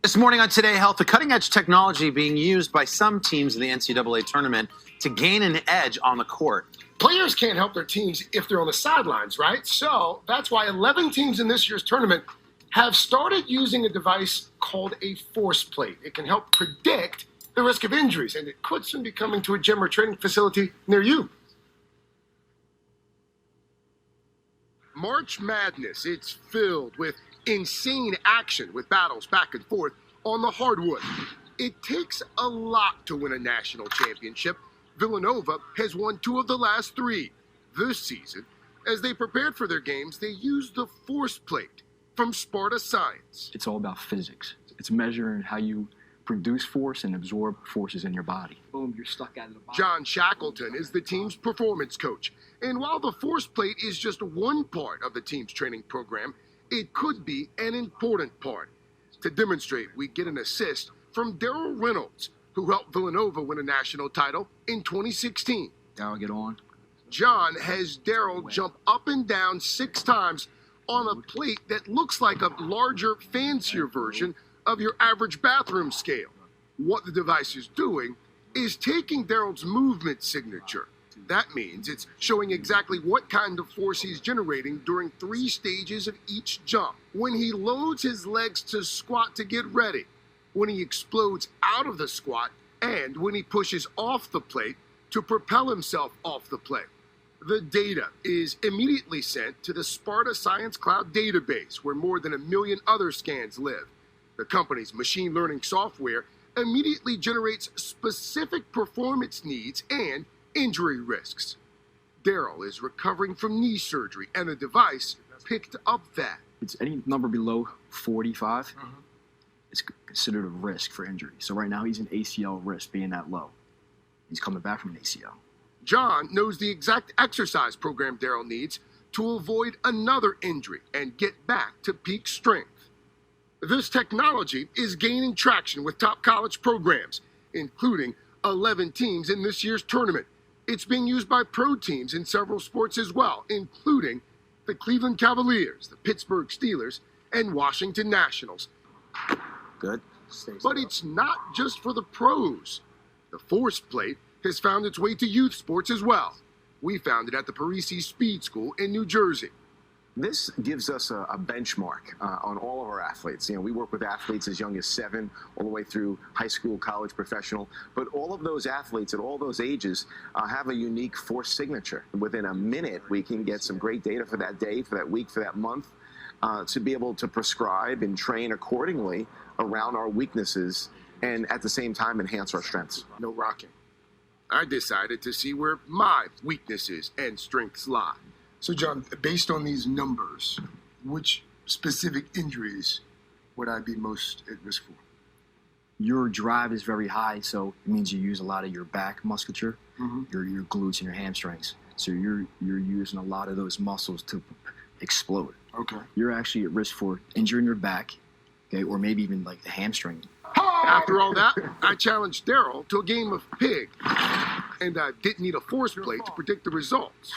This morning on Today Health, the cutting-edge technology being used by some teams in the NCAA tournament to gain an edge on the court. Players can't help their teams if they're on the sidelines, right? So that's why 11 teams in this year's tournament have started using a device called a force plate. It can help predict the risk of injuries, and it could soon be coming to a gym or training facility near you. March Madness, it's filled with insane action with battles back and forth on the hardwood. It takes a lot to win a national championship. Villanova has won 2 of the last 3 this season. As they prepared for their games, they used the force plate from Sparta Science. It's all about physics. It's measuring how you produce force and absorb forces in your body. Boom, you're stuck out of the body. John Shackleton is the team's performance coach. And while the force plate is just one part of the team's training program, it could be an important part. To demonstrate, we get an assist from Daryl Reynolds, who helped Villanova win a national title in 2016. Daryl, get on. John has Daryl jump up and down 6 times on a plate that looks like a larger, fancier version of your average bathroom scale. What the device is doing is taking Daryl's movement signature. That means it's showing exactly what kind of force he's generating during 3 stages of each jump. When he loads his legs to squat to get ready, when he explodes out of the squat, and when he pushes off the plate to propel himself off the plate. The data is immediately sent to the Sparta Science Cloud database, where more than 1 million other scans live. The company's machine learning software immediately generates specific performance needs and injury risks. Daryl is recovering from knee surgery, and the device picked up that. It's any number below 45. It's considered a risk for injury. So right now he's an ACL risk being that low. He's coming back from an ACL. John knows the exact exercise program Daryl needs to avoid another injury and get back to peak strength. This technology is gaining traction with top college programs, including 11 teams in this year's tournament. It's being used by pro teams in several sports as well, including the Cleveland Cavaliers, the Pittsburgh Steelers, and Washington Nationals. Good. But it's not just for the pros. The force plate has found its way to youth sports as well. We found it at the Parisi Speed School in New Jersey. This gives us a benchmark on all of our athletes. You know, we work with athletes as young as 7, all the way through high school, college, professional. But all of those athletes at all those ages have a unique force signature. Within a minute, we can get some great data for that day, for that week, for that month, to be able to prescribe and train accordingly around our weaknesses and at the same time enhance our strengths. No rocking. I decided to see where my weaknesses and strengths lie. So, John, based on these numbers, which specific injuries would I be most at risk for? Your drive is very high, so it means you use a lot of your back musculature, your glutes and your hamstrings. So you're using a lot of those muscles to explode. Okay. You're actually at risk for injuring your back, okay, or maybe even like the hamstring. After all that, I challenged Daryl to a game of pig, and I didn't need a force plate to predict the results.